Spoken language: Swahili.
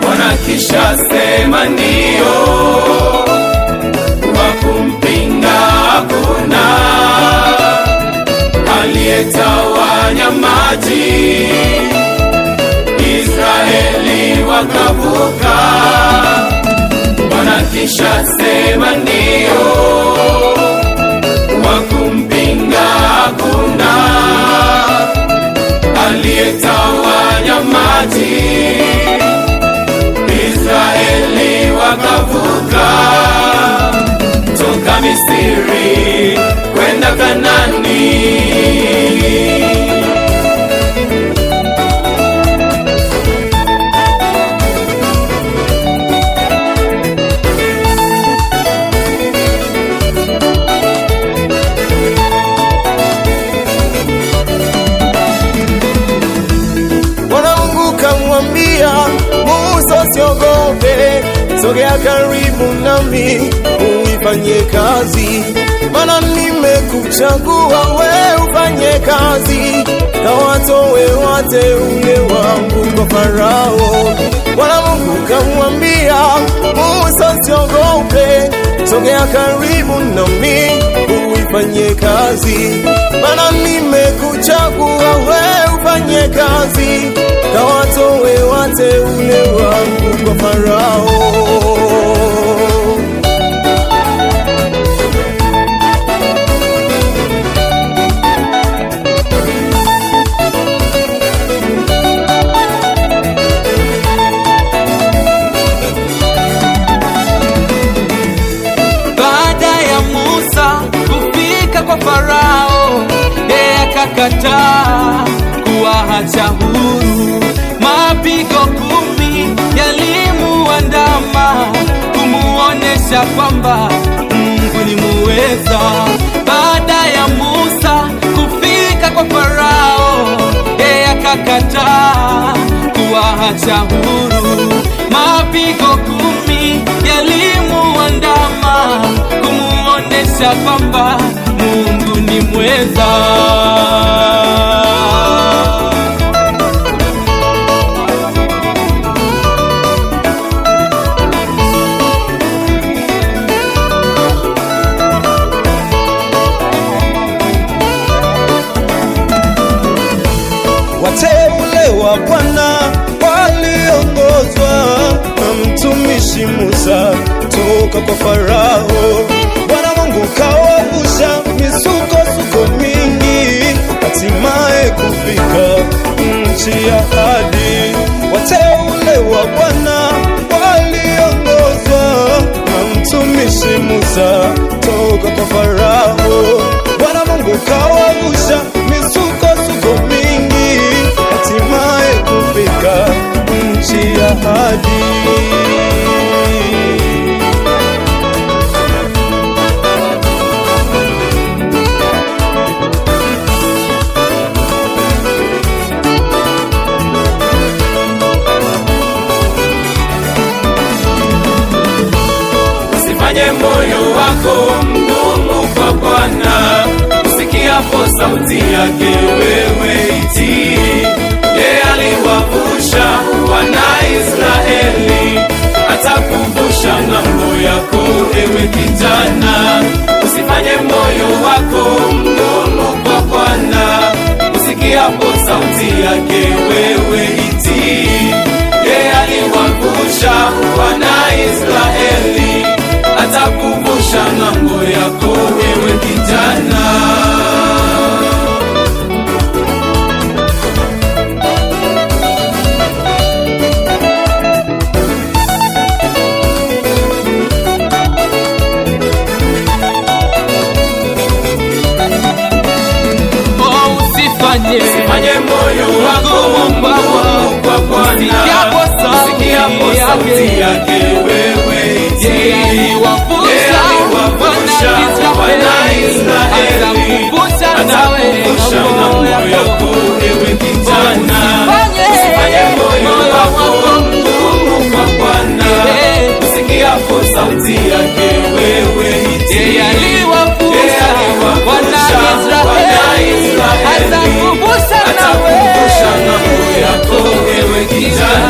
Bwana kisha sema ndio, wakumpinga hakuna. Aliyetawanya maji, Israeli wakavuka. Bwana kisha sema ndio, wakumpinga hakuna. Aliyetawanya maji, Israeli wakavuka. Toka Misri kwenda Kanani. Bwana Mungu kamwambia Musa, usiogope, sogea karibu nami uifanye kazi, maana nimekuchagua we ufanye kazi, kawatoe wateule wangu kwa Farao. Bwana Mungu kamwambia Musa, usiogope, sogea karibu nami uifanye kazi, maana nimekuchagua we ufanye kazi, kawatoe wateule wangu kwa Farao. Baada ya Musa kufika kwa Farao, yeye akakataa kuwaacha huru. Mapigo 10 yalimuandama kumuonesha kwamba Mungu ni muweza. Baada ya Musa kufika kwa Farao, yeye akakataa kuwaacha huru. Mapigo 10 yalimuandama kumuonesha kwamba Mungu ni mweza. Wateule wa Bwana waliongozwa na mtumishi Musa toka kwa Farao. Bwana Mungu kawavusha misukosuko mingi, hatimaye kufika nchi ya ahadi. Wateule wa Bwana waliongozwa na mtumishi Musa toka kwa Farao. Bwana Mungu kawavusha misukosuko mingi, hatimaye kufika nchi ya ahadi. Usifanye moyo wako mgumu kwa Bwana, usikiapo sauti yake wewe itii. Yeye aliwavusha wana Israeli, atakuvusha ng'ambo yako ewe kijana. Usifanye moyo wako mgumu kwa Bwana, usikiapo sauti yake wewe itii. Yeye aliwavusha wana Israeli, atakuvusha ng'ambo yako ewe kijana. Usifanye moyo wako mgumu kwa Bwana, usikiapo sauti yake wewe itii. Yeye aliwavusha wana Israeli, atakuvusha ng'ambo yako ewe kijana. Usifanye moyo wako mgumu kwa Bwana, usikiapo sauti sauti yake wewe Yeye aliwavusha wana Israeli, atakumbusha ng'ambo yako ewe kijana.